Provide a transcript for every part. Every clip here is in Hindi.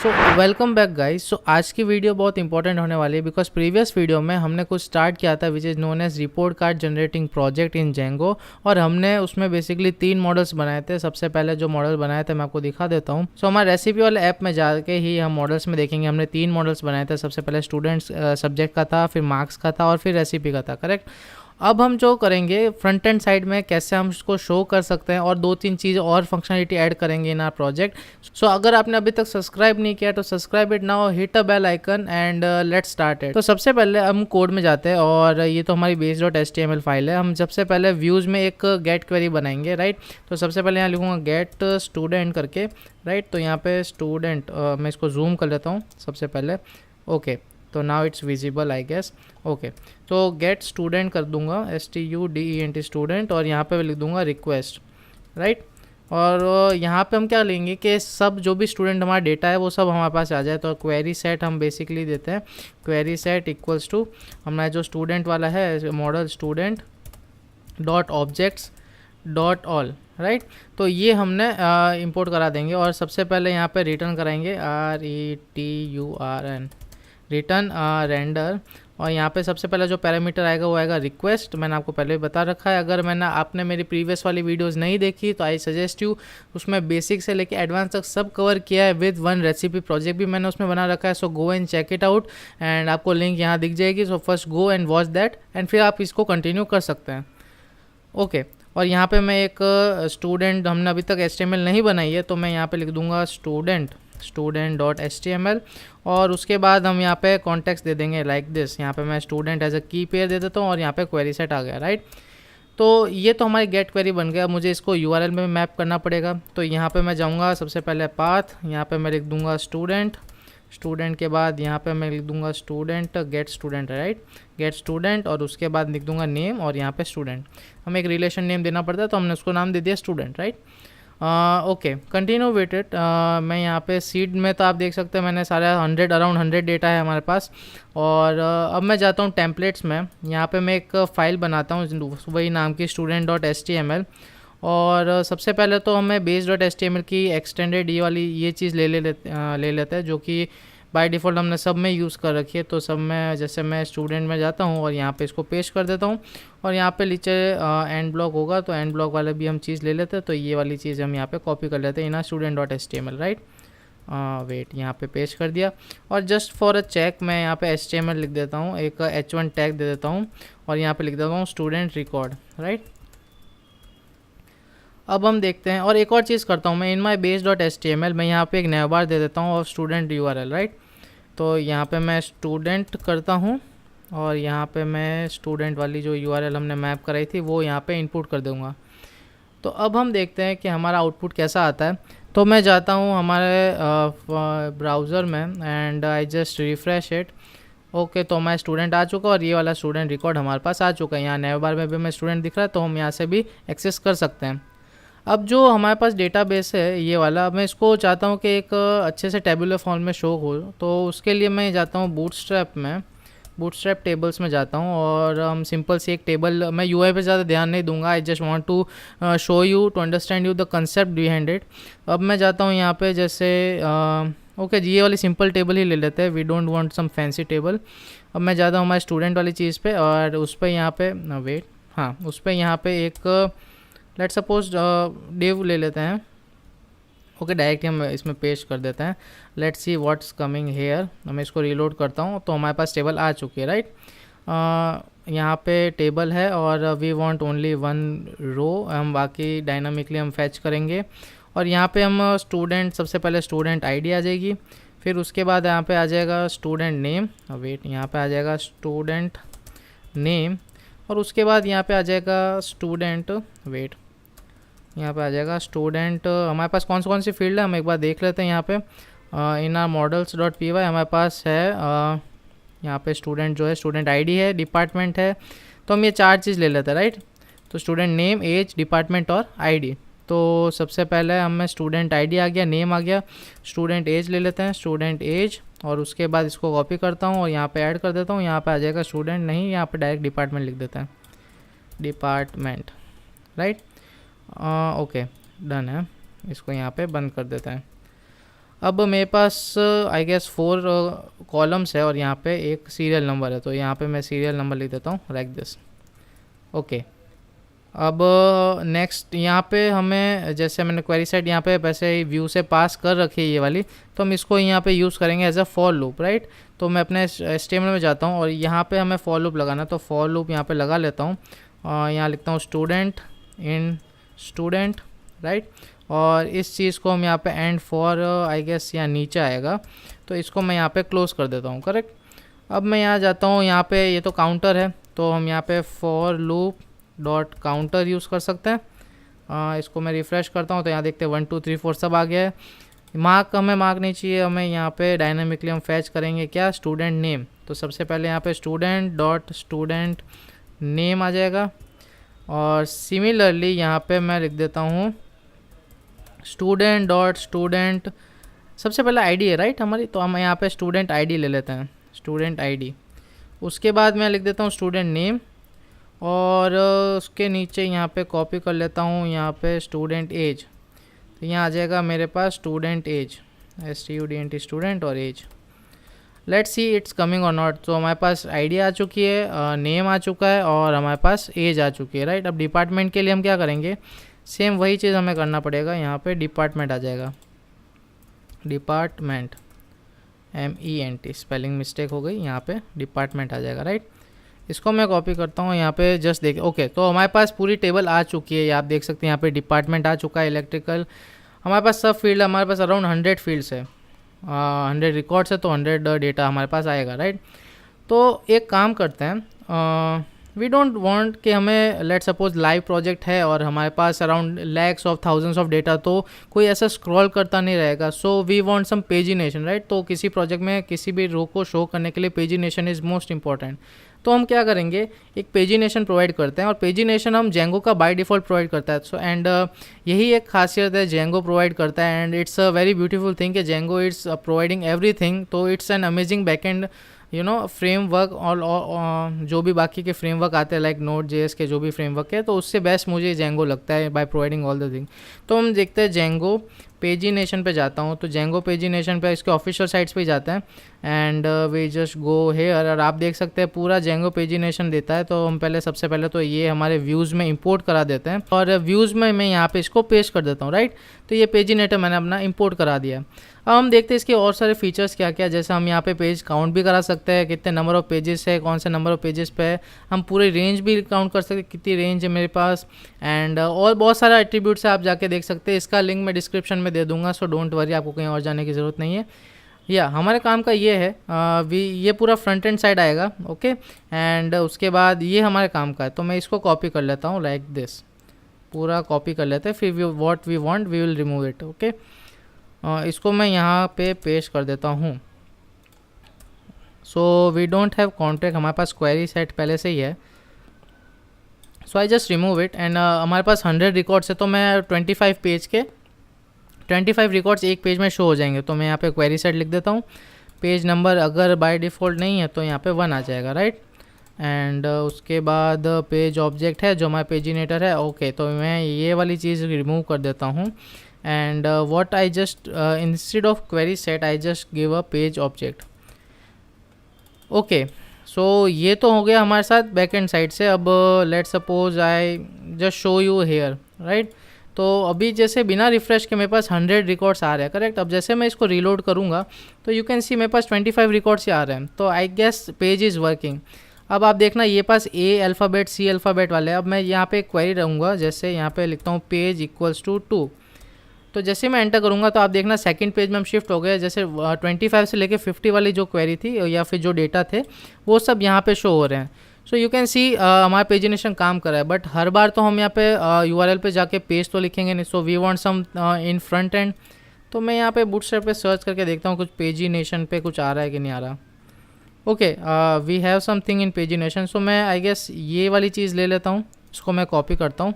सो वेलकम बैक गाइस। सो आज की वीडियो बहुत इंपॉर्टेंट होने वाली है बिकॉज प्रीवियस वीडियो में हमने कुछ स्टार्ट किया था which is known as report card generating project in Django, और हमने उसमें बेसिकली 3 मॉडल्स बनाए थे। सबसे पहले जो मॉडल बनाए थे मैं आपको दिखा देता हूँ। सो हमारे रेसिपी वाले ऐप में जाके ही हम मॉडल्स में देखेंगे। हमने 3 मॉडल्स बनाए थे। सबसे पहले स्टूडेंट्स सब्जेक्ट का था, फिर मार्क्स का था और फिर रेसिपी का था, करेक्ट। अब हम जो करेंगे फ्रंट एंड साइड में कैसे हम इसको शो कर सकते हैं और 2-3 चीज़ और फंक्शनलिटी ऐड करेंगे इन आर प्रोजेक्ट। सो अगर आपने अभी तक सब्सक्राइब नहीं किया तो subscribe it now, hit a bell icon and let's start it. तो सबसे पहले हम कोड में जाते हैं और ये तो हमारी base.html फाइल है। हम सबसे पहले व्यूज़ में एक गेट क्वेरी बनाएंगे, राइट। तो सबसे पहले यहाँ लिखूँगा गेट स्टूडेंट करके, राइट। तो यहाँ पे स्टूडेंट मैं इसको जूम कर लेता हूँ सबसे पहले। ओके, तो now it's visible I guess. Okay, तो गेट स्टूडेंट कर दूंगा, STUDENT स्टूडेंट, और यहाँ पे लिख दूंगा रिक्वेस्ट, राइट। और यहाँ पे हम क्या लेंगे कि सब जो भी स्टूडेंट हमारा डेटा है वो सब हमारे पास आ जाए। तो क्वेरी सेट हम बेसिकली देते हैं, क्वेरी सेट इक्वल्स टू हमारा जो स्टूडेंट वाला है model student dot objects dot all, right. तो ये हमने इंपोर्ट करा देंगे और सबसे पहले यहाँ पे रिटर्न कराएंगे RETURN, रिटर्न रेंडर। और यहाँ पे सबसे पहले जो पैरामीटर आएगा वो आएगा रिक्वेस्ट। मैंने आपको पहले भी बता रखा है। अगर आपने मेरी प्रीवियस वाली वीडियोस नहीं देखी तो आई सजेस्ट यू, उसमें बेसिक से लेके एडवांस तक सब कवर किया है विद वन रेसिपी प्रोजेक्ट भी मैंने उसमें बना रखा है। So go and check it out and आपको लिंक यहाँ दिख जाएगी। So first go and watch that and फिर आप इसको कंटिन्यू कर सकते हैं। ओके, और यहाँ पे मैं एक स्टूडेंट, हमने अभी तक HTML नहीं बनाई है तो मैं यहाँ पे लिख दूंगा student.html और उसके बाद हम यहाँ पे कॉन्टेक्स्ट दे देंगे लाइक दिस। यहाँ पे मैं स्टूडेंट एज अ की पेयर दे देता हूँ और यहाँ पे क्वेरी सेट आ गया, राइट। तो ये तो हमारी गेट क्वेरी बन गया। मुझे इसको URL में मैप करना पड़ेगा। तो यहाँ पे मैं जाऊँगा सबसे पहले पाथ, यहाँ पे मैं लिख दूँगा स्टूडेंट के बाद यहाँ पे मैं लिख दूंगा student get student, right, get student, और उसके बाद लिख दूंगा नेम और यहाँ पे स्टूडेंट। हमें एक रिलेशन नेम देना पड़ता है तो हमने उसको नाम दे दिया student, right. Okay, continue with it. मैं यहाँ पे सीड में तो आप देख सकते हैं मैंने सारा अराउंड 100 डेटा है हमारे पास। और अब मैं जाता हूँ टेम्पलेट्स में। यहाँ पे मैं एक फ़ाइल बनाता हूँ वही नाम की student.html। और सबसे पहले तो हमें base.html की एक्सटेंडेड ये चीज़ ले लेते हैं जो कि बाय डिफ़ॉल्ट हमने सब में यूज़ कर रखी है। तो सब में जैसे मैं स्टूडेंट में जाता हूँ और यहाँ पे इसको पेस्ट कर देता हूँ और यहाँ पे नीचे एंड ब्लॉक होगा तो एंड ब्लॉक वाले भी हम चीज़ ले लेते हैं। तो ये वाली चीज़ हम यहाँ पे कॉपी कर लेते हैं इन student.html, राइट। वेट, यहाँ पे पेस्ट कर दिया और जस्ट फॉर अ चेक मैं यहाँ पे HTML लिख देता हूँ, एक H1 टैग दे देता हूँ और यहाँ पे लिख देता हूँ स्टूडेंट रिकॉर्ड, राइट। अब हम देखते हैं और एक और चीज़ करता हूँ मैं इन माई base.html मैं यहाँ पे एक नया बार दे देता हूँ और स्टूडेंट URL, राइट। तो यहाँ पे मैं स्टूडेंट करता हूँ और यहाँ पे मैं स्टूडेंट वाली जो URL हमने मैप कराई थी वो यहाँ पे इनपुट कर दूँगा। तो अब हम देखते हैं कि हमारा आउटपुट कैसा आता है। तो मैं जाता हूँ हमारे ब्राउज़र में and I just refresh it. Okay, तो मैं स्टूडेंट आ चुका और ये वाला स्टूडेंट रिकॉर्ड हमारे पास आ चुका है। यहाँ नए बार में भी मैं स्टूडेंट दिख रहा है तो हम यहाँ से भी एक्सेस कर सकते हैं। अब जो हमारे पास डेटाबेस है ये वाला, मैं इसको चाहता हूँ कि एक अच्छे से टेबुलर फॉर्म में शो हो। तो उसके लिए मैं जाता हूँ बूटस्ट्रैप टेबल्स में जाता हूँ और हम सिंपल सी एक टेबल, मैं UI पे ज़्यादा ध्यान नहीं दूंगा। I just want to show you to understand you the concept behind it. अब मैं जाता हूँ यहाँ पे जैसे ओके ये वाली सिंपल टेबल ही ले लेते हैं, we don't want some fancy table. अब मैं जाता हूँ हमारे स्टूडेंट वाली चीज़ पे और उस पर यहाँ पे वेट, हाँ उस पर यहाँ पे एक लेट सपोज डिव ले लेते हैं। ओके, डायरेक्ट हम इसमें पेस्ट कर देते हैं। Let's see what's coming here. मैं इसको रीलोड करता हूँ तो हमारे पास टेबल आ चुकी है, राइट। यहाँ पे टेबल है और वी वांट ओनली 1 रो। हम बाकी डायनामिकली हम फैच करेंगे और यहाँ पे हम स्टूडेंट, सबसे पहले स्टूडेंट ID आ जाएगी, फिर उसके बाद यहाँ पे आ जाएगा स्टूडेंट नेम, वेट यहाँ पे आ जाएगा स्टूडेंट नेम, और उसके बाद यहाँ पे आ जाएगा स्टूडेंट, वेट यहाँ पे आ जाएगा स्टूडेंट। हमारे पास कौन सी फील्ड है हम एक बार देख लेते हैं। यहाँ पे इन आर models.py हमारे पास है यहाँ पे स्टूडेंट जो है स्टूडेंट ID है, डिपार्टमेंट है। तो हम ये 4 चीज़ ले लेते हैं, राइट। तो स्टूडेंट नेम, एज, डिपार्टमेंट और ID। तो सबसे पहले हमें स्टूडेंट ID आ गया, नेम आ गया, स्टूडेंट एज ले लेते हैं, स्टूडेंट एज, और उसके बाद इसको कॉपी करता हूँ और यहाँ पे ऐड कर देता हूँ। यहाँ पे आ जाएगा स्टूडेंट, नहीं यहाँ पे डायरेक्ट डिपार्टमेंट लिख देते हैं, डिपार्टमेंट, राइट। ओके, डन है। इसको यहाँ पे बंद कर देते हैं। अब मेरे पास आई गेस 4 कॉलम्स है और यहाँ पे एक सीरियल नंबर है, तो यहाँ पे मैं सीरियल नंबर लिख देता हूँ लाइक दिस। ओके, अब नेक्स्ट यहाँ पे हमें, जैसे मैंने क्वेरी सेट यहाँ पे वैसे ही व्यू से पास कर रखी है ये वाली, तो हम इसको यहाँ पे यूज़ करेंगे as a for loop, right. तो मैं अपने HTML में जाता हूँ और यहाँ पे हमें फॉर लूप लगाना, तो फॉर लूप यहाँ पे लगा लेता हूँ। यहाँ लिखता हूँ स्टूडेंट इन स्टूडेंट, राइट। और इस चीज़ को हम यहाँ पे एंड फॉर आई गेस यहाँ नीचे आएगा, तो इसको मैं यहाँ पे क्लोज कर देता हूँ, करेक्ट। अब मैं यहाँ जाता हूँ, यहाँ पे ये तो काउंटर है, तो हम यहाँ पे for loop dot counter use कर सकते हैं। इसको मैं रिफ़्रेश करता हूँ तो यहाँ देखते हैं 1 2 3 4 सब आ गया है। हमें मार्क नहीं चाहिए, हमें यहाँ पे डायनामिकली हम फैच करेंगे क्या, स्टूडेंट नेम। तो सबसे पहले यहाँ पे स्टूडेंट डॉट स्टूडेंट नेम आ जाएगा, और सिमिलरली यहाँ पे मैं लिख देता हूँ स्टूडेंट डॉट स्टूडेंट, सबसे पहले आईडी है राइट हमारी, तो हम यहाँ पे स्टूडेंट आईडी ले लेते हैं, स्टूडेंट आईडी। उसके बाद मैं लिख देता हूँ स्टूडेंट नेम, और उसके नीचे यहाँ पे कॉपी कर लेता हूँ यहाँ पे स्टूडेंट एज। तो यहाँ आ जाएगा मेरे पास स्टूडेंट एज, STUDENT स्टूडेंट और age. Let's see it's coming और नॉट। तो हमारे पास आईडी आ चुकी है, नेम आ चुका है और हमारे पास एज आ चुकी है, राइट। अब डिपार्टमेंट के लिए हम क्या करेंगे, सेम वही चीज़ हमें करना पड़ेगा। यहाँ पे डिपार्टमेंट आ जाएगा, डिपार्टमेंट MENT, स्पेलिंग मिस्टेक हो गई, यहाँ पे डिपार्टमेंट आ जाएगा, राइट। इसको मैं कॉपी करता हूँ यहाँ पे, जस्ट देख। ओके, तो हमारे पास पूरी टेबल आ चुकी है, आप देख सकते हैं यहाँ पे डिपार्टमेंट आ चुका है, इलेक्ट्रिकल, हमारे पास सब फील्ड, हमारे पास अराउंड 100 फील्ड्स है, 100 रिकॉर्ड्स है, तो 100 डेटा हमारे पास आएगा, राइट। तो एक काम करते हैं, वी डोंट वांट कि हमें, लेट सपोज लाइव प्रोजेक्ट है और हमारे पास around lakhs of thousands of data, तो कोई ऐसा स्क्रॉल करता नहीं रहेगा। So we want some pagination, right. तो किसी प्रोजेक्ट में किसी भी रो को शो करने के लिए पेजिनेशन इज़ मोस्ट इंपॉर्टेंट। तो हम क्या करेंगे, एक पेजिनेशन प्रोवाइड करते हैं, और पेजिनेशन हम जेंगो का बाय डिफ़ॉल्ट प्रोवाइड करता है। सो एंड यही एक खासियत है जेंगो प्रोवाइड करता है, and it's a very beautiful thing कि जेंगो इट्स प्रोवाइडिंग एवरीथिंग। तो it's an amazing backend framework, और जो भी बाकी के फ्रेमवर्क आते हैं लाइक Node.js के जो भी फ्रेमवर्क है, तो उससे बेस्ट मुझे जेंगो लगता है by providing all the thing. तो हम देखते हैं जेंगो पेजिनेशन पे जाता हूँ, तो जेंगो पेजिनेशन पे इसके ऑफिशियल साइट्स पे जाते हैं, and we just go here, और आप देख सकते हैं पूरा जेंगो पेजिनेशन देता है। तो हम सबसे पहले तो ये हमारे व्यूज़ में इंपोर्ट करा देते हैं, और व्यूज़ में मैं यहाँ पे इसको पेस्ट कर देता हूँ, राइट। तो ये पेजिनेटर मैंने अपना इंपोर्ट करा दिया। अब हम देखते हैं इसके और सारे फीचर्स क्या क्या, जैसे हम यहाँ पे पेज काउंट भी करा सकते हैं, कितने नंबर ऑफ पेजेस है, कौन से नंबर ऑफ पेजेस पे है, हम पूरी रेंज भी काउंट कर सकते हैं, कितनी रेंज है मेरे पास, एंड और बहुत सारा एट्रीब्यूट्स है, आप जाके देख सकते हैं। इसका लिंक मैं डिस्क्रिप्शन में दे दूंगा, सो डोंट वरी, आपको कहीं और जाने की ज़रूरत नहीं है। या हमारे काम का ये है, ये पूरा फ्रंट एंड साइड आएगा, ओके। एंड उसके बाद ये हमारे काम का है, तो मैं इसको कॉपी कर लेता हूँ लाइक दिस, पूरा कॉपी कर लेते हैं, फिर what we want we will remove it, okay. इसको मैं यहाँ पे पेस्ट कर देता हूँ। So we don't have contract, हमारे पास क्वेरी सेट पहले से ही है, so I just remove it. And हमारे पास 100 रिकॉर्ड्स है, तो मैं 25 पेज के 25 रिकॉर्ड्स एक पेज में शो हो जाएंगे। तो मैं यहाँ पे क्वेरी सेट लिख देता हूँ, पेज नंबर अगर बाय डिफ़ॉल्ट नहीं है तो यहाँ पे 1 आ जाएगा, राइट। एंड उसके बाद पेज ऑब्जेक्ट है जो हमारा पेजिनेटर है, ओके। तो मैं ये वाली चीज़ रिमूव कर देता हूँ, and what I just instead of query set I just give a page object, okay. So ये तो हो गया हमारे साथ बैक एंड साइड से। अब let suppose I just show you here, right. तो अभी जैसे बिना रिफ्रेश के मेरे पास 100 रिकॉर्ड्स आ रहे हैं, करेक्ट। अब जैसे मैं इसको रीलोड करूँगा तो यू कैन सी मेरे पास 25 रिकॉर्ड्स ही आ रहे हैं, तो I guess page is working. अब आप देखना ये पास A अल्फ़ाबेट C अल्फ़ाबेट वाले। अब मैं यहाँ पे क्वेरी रहूँगा, जैसे यहाँ पे लिखता हूँ पेज इक्वल्स टू 2, तो जैसे मैं एंटर करूँगा तो आप देखना सेकंड पेज में हम शिफ्ट हो गए। जैसे 25 से लेके 50 वाली जो क्वेरी थी या फिर जो डेटा थे वो सब यहाँ पे शो हो रहे हैं। सो यू कैन सी हमारा पेजिनेशन काम कर रहा है, बट हर बार तो हम यहाँ पे URL पे जाके पेज तो लिखेंगे नहीं। So we want some in front end, तो मैं यहाँ पे बूटस्ट्रैप पे सर्च करके देखता हूँ कुछ पेजिनेशन पे कुछ आ रहा है कि नहीं आ रहा। Okay, we have something in pagination. So मैं आई गेस ये वाली चीज़ ले लेता हूँ, इसको मैं कॉपी करता हूँ,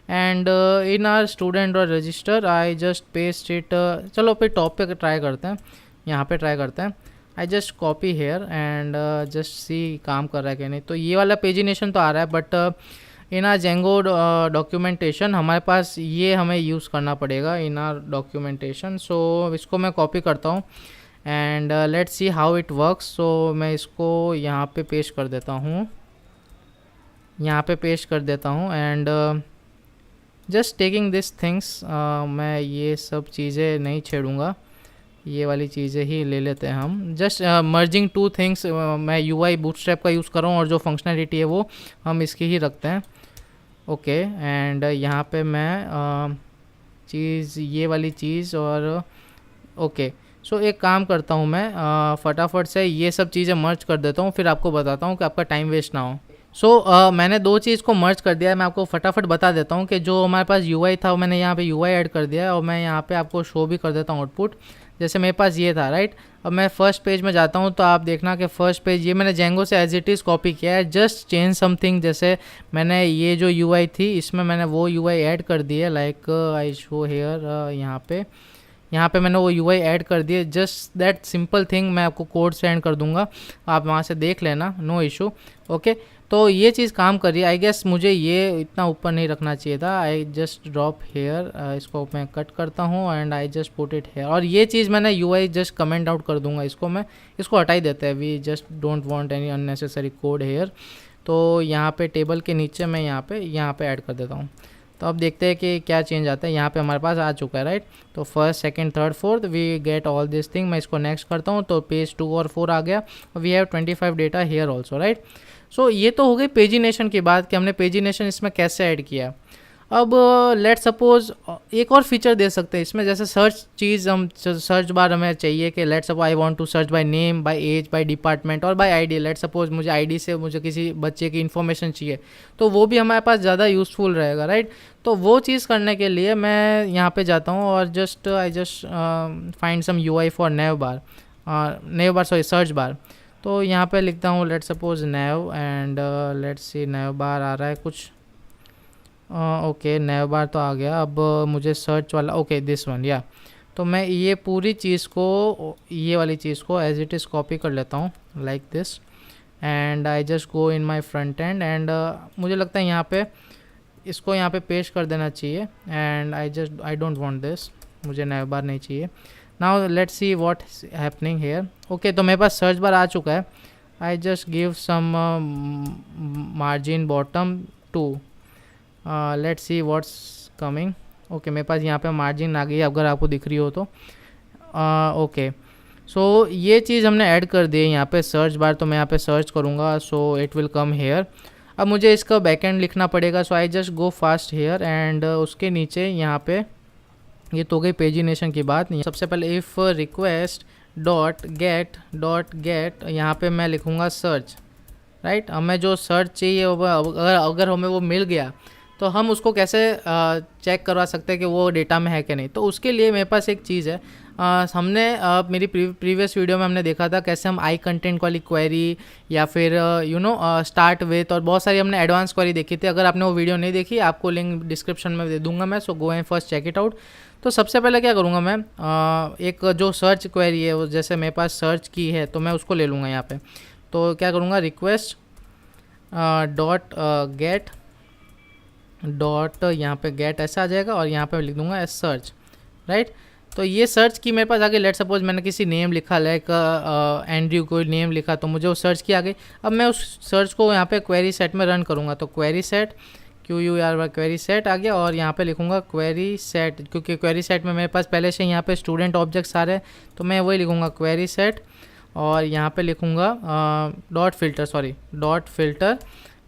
एंड इन आर स्टूडेंट और register I just paste it. चलो फिर टॉप पे ट्राई करते हैं, यहाँ पे ट्राई करते हैं। I just copy here and just see काम कर रहा है कि नहीं। तो ये वाला पेजिनेशन तो आ रहा है, but in are Django documentation हमारे पास ये हमें यूज़ करना पड़ेगा इन आर डॉक्यूमेंटेशन। सो इसको मैं कॉपी करता हूँ and let's see how it works. So मैं इसको यहाँ पे पेस्ट कर देता हूँ, यहाँ पे पेस्ट कर देता हूँ and just taking this things. मैं ये सब चीज़ें नहीं छेड़ूंगा, ये वाली चीज़ें ही ले लेते हैं हम। जस्ट मर्जिंग टू थिंग्स, मैं UI बूटस्ट्रैप का यूज़ कर रहा हूँ और जो फंक्शनैलिटी है वो हम इसकी ही रखते हैं। ओके एंड यहाँ पे मैं चीज़ ये वाली चीज़ और ओके। सो एक काम करता हूँ मैं फटाफट से ये सब चीज़ें मर्ज कर देता हूँ, फिर आपको बताता हूँ कि आपका टाइम वेस्ट ना हो। सो मैंने दो चीज़ को मर्ज कर दिया है। मैं आपको फटाफट बता देता हूँ कि जो हमारे पास UI था वो मैंने यहाँ पे UI ऐड कर दिया है और मैं यहाँ पे आपको शो भी कर देता हूँ आउटपुट। जैसे मेरे पास ये था राइट। अब मैं फर्स्ट पेज में जाता हूँ तो आप देखना कि फर्स्ट पेज ये मैंने जेंगो से एज इट इज़ कॉपी किया है, जस्ट चेंज समथिंग। जैसे मैंने ये जो UI थी इसमें मैंने वो UI ऐड कर दी है, लाइक आई शो हेयर, यहाँ पे मैंने वो UI ऐड कर दिए। जस्ट दैट सिंपल थिंग, मैं आपको कोड सेंड कर दूंगा, आप वहाँ से देख लेना, नो इशू। ओके तो ये चीज़ काम कर रही है। आई गेस मुझे ये इतना ऊपर नहीं रखना चाहिए था। आई जस्ट ड्रॉप हेयर, इसको मैं कट करता हूँ and I just put it here. और ये चीज़ मैंने UI जस्ट कमेंट आउट कर दूंगा, इसको हटा ही देते हैं। We just don't want any unnecessary code here. तो यहाँ पे टेबल के नीचे मैं यहाँ पे ऐड कर देता हूँ। तो अब देखते हैं कि क्या चेंज आता है। यहाँ पे हमारे पास आ चुका है राइट। तो first second third fourth we get all this thing. मैं इसको नेक्स्ट करता हूँ तो पेज 2 और 4 आ गया। We have 25 data here also right. So ये तो हो गई पेजिनेशन की बात कि हमने पेजिनेशन इसमें कैसे ऐड किया। अब लेट सपोज एक और फीचर दे सकते हैं इसमें, जैसे सर्च चीज़, हम सर्च बार हमें चाहिए कि let suppose I want to search by name, by age, by department और बाय आईडी। लेट सपोज मुझे आईडी से मुझे किसी बच्चे की इन्फॉर्मेशन चाहिए, तो वो भी हमारे पास ज़्यादा यूज़फुल रहेगा राइट। तो वो चीज़ करने के लिए मैं यहाँ पे जाता हूँ और I just find some UI for nav bar sorry search bar. तो यहाँ पे लिखता हूँ let suppose nav and let's see nav bar आ रहा है कुछ। ओके नेव बार तो आ गया। अब मुझे सर्च वाला, ओके दिस वन या। तो मैं ये पूरी चीज़ को, ये वाली चीज़ को एज इट इज़ कॉपी कर लेता हूँ like this and I just go in my front end and मुझे लगता है यहाँ पे इसको यहाँ पे पेस्ट कर देना चाहिए and I don't want this, मुझे नेव बार नहीं चाहिए। Now let's see what happening here. Okay तो मेरे पास सर्च बार आ चुका है। I just give some margin bottom 2। Let's see what's coming. Okay मेरे पास यहाँ पे मार्जिन आ गई है, अगर आपको दिख रही हो तो। ओके सो ये चीज़ हमने ऐड कर दी है यहाँ पे सर्च बार। तो मैं यहाँ पे सर्च करूँगा so it will come here. अब मुझे इसका बैकएंड लिखना पड़ेगा, so I just go fast here and उसके नीचे यहाँ पे ये तो गई पेजिनेशन की बात। सबसे पहले इफ़ रिक्वेस्ट डॉट गेट यहाँ पे मैं लिखूँगा सर्च राइट। हमें जो सर्च चाहिए अगर हमें वो मिल गया तो हम उसको कैसे चेक करवा सकते हैं कि वो डेटा में है कि नहीं। तो उसके लिए मेरे पास एक चीज़ है, हमने मेरी प्रीवियस वीडियो में हमने देखा था कैसे हम आई कंटेंट वाली क्वेरी या फिर स्टार्ट विथ और बहुत सारी हमने एडवांस क्वेरी देखी थी। अगर आपने वो वीडियो नहीं देखी आपको लिंक डिस्क्रिप्शन में दे दूंगा मैं, so go and first check it out. तो सबसे पहले क्या करूँगा मैं, एक जो सर्च क्वेरी है वो जैसे मेरे पास सर्च की है तो मैं उसको ले लूँगा यहाँ पे। तो क्या करूँगा, रिक्वेस्ट डॉट गेट डॉट यहाँ पे गेट ऐसा आ जाएगा और यहाँ पे लिख दूंगा एस सर्च राइट। तो ये सर्च की मेरे पास आ गई। लेट सपोज मैंने किसी नेम लिखा, लाइक एंड्रयू कोई नेम लिखा, तो मुझे वो सर्च की आ गई। अब मैं उस सर्च को यहाँ पे क्वेरी सेट में रन करूँगा। तो query set QUERY query set आ गया और यहाँ पे लिखूँगा क्वेरी सेट, क्योंकि क्वेरी सेट में मेरे पास पहले से यहाँ पे स्टूडेंट ऑब्जेक्ट्स आ रहे हैं तो मैं वही लिखूँगा क्वेरी सेट और यहाँ पे लिखूँगा डॉट फिल्टर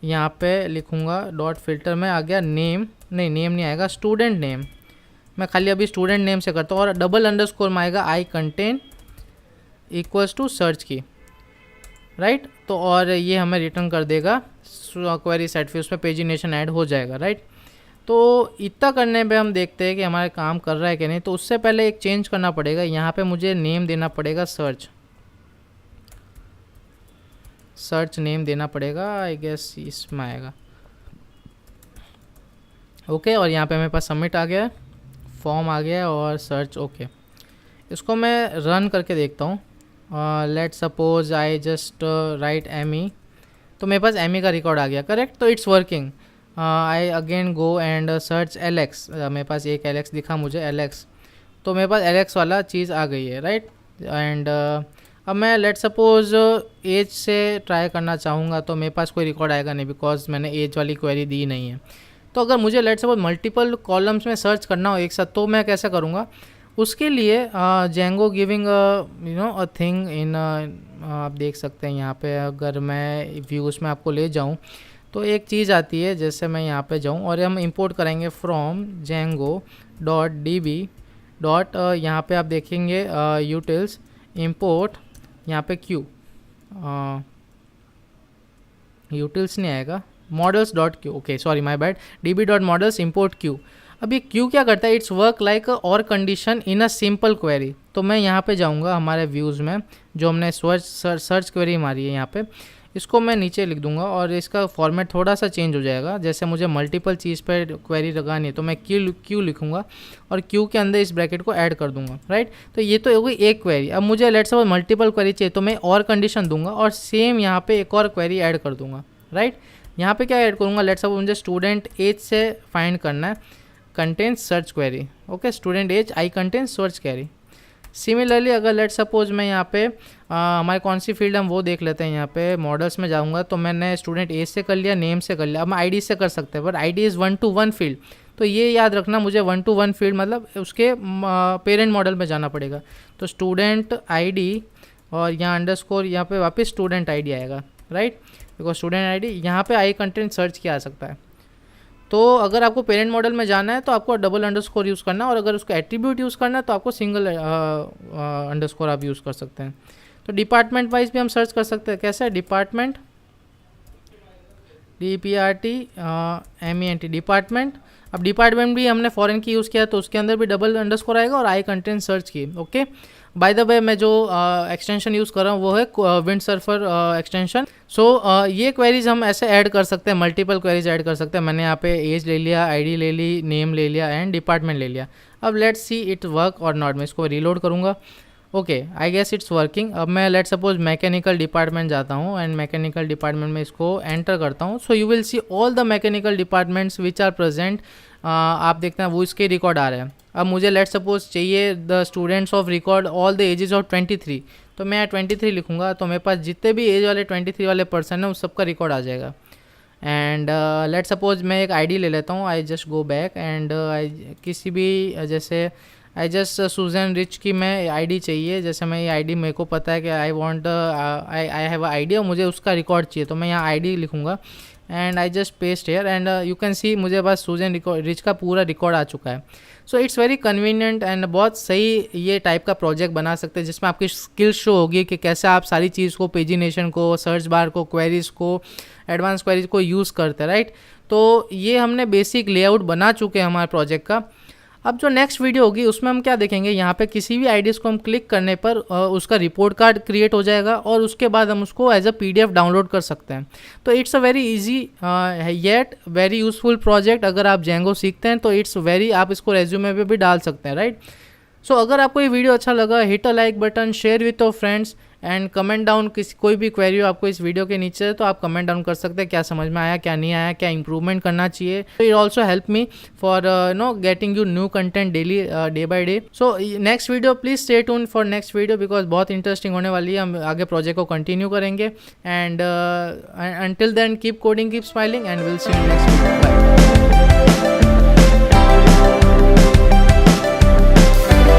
यहाँ पे लिखूँगा डॉट फिल्टर में आ गया नेम नहीं आएगा, स्टूडेंट नेम। मैं खाली अभी स्टूडेंट नेम से करता हूँ और डबल अंडरस्कोर में आएगा आई कंटेंट इक्वल्स टू सर्च की राइट। तो और ये हमें रिटर्न कर देगा क्वेरी सेट, फिर उसमें पेजिनेशन ऐड हो जाएगा राइट। तो इतना करने पे हम देखते हैं कि हमारे काम कर रहा है कि नहीं। तो उससे पहले एक चेंज करना पड़ेगा, यहाँ पे मुझे नेम देना पड़ेगा सर्च नेम देना पड़ेगा, आई गेस इसमें आएगा ओके। और यहाँ पे मेरे पास सबमिट आ गया है, फॉर्म आ गया और सर्च ओके। इसको मैं रन करके देखता हूँ। Let suppose I just write Amy, तो मेरे पास एमी का रिकॉर्ड आ गया करेक्ट। तो it's working. I again go and search Alex, मेरे पास एक एलेक्स दिखा मुझे, एलेक्स, तो मेरे पास एलेक्स वाला चीज़ आ गई है, राइट। एंड अब मैं लेट सपोज एज से ट्राई करना चाहूँगा तो मेरे पास कोई रिकॉर्ड आएगा नहीं, बिकॉज मैंने एज वाली क्वेरी दी नहीं है। तो अगर मुझे लेट सपोज मल्टीपल कॉलम्स में सर्च करना हो एक साथ, तो मैं कैसे करूँगा? उसके लिए Django giving a thing in, आप देख सकते हैं यहाँ पे, अगर मैं व्यूज़ में आपको ले जाऊँ तो एक चीज़ आती है, जैसे मैं यहाँ पे जाऊँ और हम इंपोर्ट करेंगे फ्रॉम django.db डॉट, यहाँ पे आप देखेंगे यूटिल्स इंपोर्ट, यहाँ पे क्यू, यूटिल्स नहीं आएगा, models dot Q, okay sorry my bad, db dot models import Q. अब ये क्यू क्या करता है? इट्स वर्क लाइक और condition in a simple query. तो मैं यहाँ पे जाऊँगा हमारे व्यूज़ में, जो हमने सर्च क्वेरी मारी है यहाँ पे, इसको मैं नीचे लिख दूंगा और इसका फॉर्मेट थोड़ा सा चेंज हो जाएगा। जैसे मुझे मल्टीपल चीज़ पर क्वेरी लगानी है तो मैं क्यू लिखूंगा और क्यू के अंदर इस ब्रैकेट को ऐड कर दूंगा, राइट। तो ये तो हो गई एक क्वेरी। अब मुझे लेट्स सपोज मल्टीपल क्वेरी चाहिए तो मैं और कंडीशन दूंगा और सेम यहाँ पे एक और क्वेरी ऐड कर दूंगा, राइट। यहाँ पे क्या ऐड करूँगा? लेट्स सपोज मुझे स्टूडेंट एज से फाइंड करना है, contents search query, okay, student age I contents search query. Similarly अगर लेट सपोज मैं यहाँ पे हमारे कौन सी फील्ड हम वो देख लेते हैं, यहाँ पे मॉडल्स में जाऊँगा तो मैंने स्टूडेंट एज से कर लिया, नेम से कर लिया, अब हम आईडी से कर सकते हैं, but ID is 1-to-1 field. तो ये याद रखना, मुझे 1-to-1 फील्ड मतलब उसके पेरेंट मॉडल में जाना पड़ेगा। तो स्टूडेंट आईडी और यहाँ अंडरस्कोर, यहाँ पे वापस स्टूडेंट आईडी आएगा, राइट, बिकॉज स्टूडेंट आईडी यहाँ पे आई कंटेंट सर्च किया आ सकता है। तो अगर आपको पेरेंट मॉडल में जाना है तो आपको डबल अंडरस्कोर यूज़ करना है, और अगर उसका एट्रीब्यूट यूज़ करना है तो आपको सिंगल अंडरस्कोर आप यूज़ कर सकते हैं। तो डिपार्टमेंट वाइज भी हम सर्च कर सकते हैं। कैसे? Department, DPARTMENT, department. अब डिपार्टमेंट भी हमने फॉरेन की यूज़ किया तो उसके अंदर भी डबल अंडरस्कोर आएगा और आई कंटेंट सर्च की, ओके। बाय द वे मैं जो एक्सटेंशन यूज़ कर रहा हूँ वो है विंड सर्फर एक्सटेंशन। सो ये क्वेरीज हम ऐसे ऐड कर सकते हैं, मल्टीपल क्वेरीज ऐड कर सकते हैं। मैंने यहाँ पे एज ले लिया, आईडी ले ली, नेम ले लिया एंड डिपार्टमेंट ले लिया। अब लेट्स सी इट वर्क और नॉट। मैं इसको रीलोड करूँगा, okay, I guess it's working. अब मैं लेट सपोज मैकेनिकल डिपार्टमेंट जाता हूँ एंड मैकेनिकल डिपार्टमेंट में इसको एंटर करता हूँ। So you will see all the mechanical departments which are present. आप देखते हैं वो इसके रिकॉर्ड आ रहे हैं। अब मुझे लेट सपोज चाहिए the students of record all the ages of 23, तो मैं 23 लिखूंगा तो मेरे पास जितने भी एज वाले 23 वाले पर्सन हैं उस सबका रिकॉर्ड आ जाएगा। एंड लेट सपोज मैं एक आईडी ले लेता हूँ, आई जस्ट गो बैक एंड किसी भी जैसे आई जस्ट सुजन रिच की मैं आईडी चाहिए। जैसे मैं ये आईडी, मेरे को पता है कि I want I have a ID और मुझे उसका रिकॉर्ड चाहिए, तो मैं यहाँ आईडी लिखूँगा and I just paste here and you can see मुझे बस सुजन रिच का पूरा रिकॉर्ड आ चुका है। So it's very convenient and बहुत सही ये टाइप का प्रोजेक्ट बना सकते हैं जिसमें आपकी स्किल शो होगी कि कैसे आप सारी चीज़ को, पेजिनेशन को, सर्च बार को, क्वेरीज को, एडवांस क्वेरीज को यूज़ करते हैं, राइट। तो ये हमने बेसिक लेआउट बना चुके हैं हमारे प्रोजेक्ट का। अब जो नेक्स्ट वीडियो होगी उसमें हम क्या देखेंगे, यहाँ पे किसी भी आईडीज़ को हम क्लिक करने पर उसका रिपोर्ट कार्ड क्रिएट हो जाएगा और उसके बाद हम उसको एज अ PDF डाउनलोड कर सकते हैं। तो it's a very easy yet very useful project. अगर आप जेंगो सीखते हैं तो इट्स वेरी, आप इसको रेज्यूमे पे भी डाल सकते हैं, राइट। सो अगर आपको ये वीडियो अच्छा लगा, hit a like button, share with your friends and comment down. कोई भी क्वेरी हो आपको इस वीडियो के नीचे तो आप कमेंट डाउन कर सकते हैं, क्या समझ में आया, क्या नहीं आया, क्या इंप्रूवमेंट करना चाहिए। It also help me for getting you new content daily, day by day. So next video please stay tune for next video because बहुत इंटरेस्टिंग होने वाली है। हम आगे प्रोजेक्ट को कंटिन्यू करेंगे and until then keep coding, keep smiling and will see you next video. Bye.